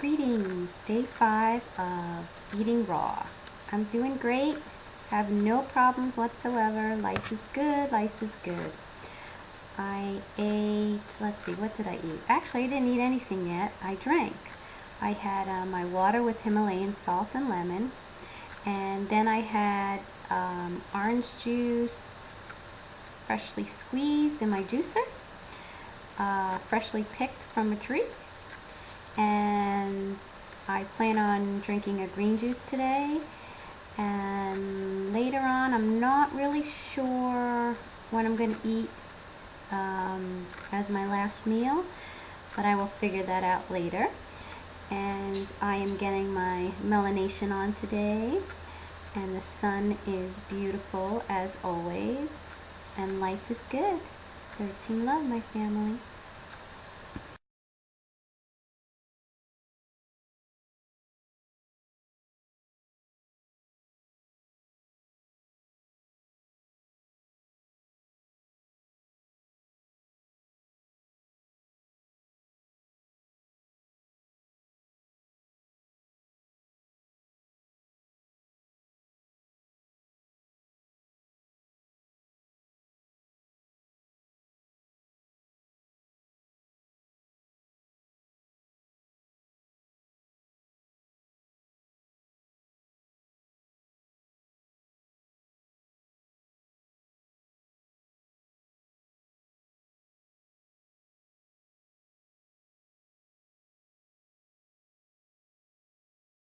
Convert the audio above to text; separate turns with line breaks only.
Greetings, day 5 of eating raw. I'm doing great, have no problems whatsoever. Life is good, life is good. I ate, let's see, what did I eat? Actually, I didn't eat anything yet. I drank. I had my water with Himalayan salt and lemon, and then I had orange juice, freshly squeezed in my juicer, freshly picked from a tree. And I plan on drinking a green juice today, and later on I'm not really sure what I'm going to eat as my last meal, but I will figure that out later. And I am getting my melanation on today, and the sun is beautiful as always, and life is good. 13 love, my family.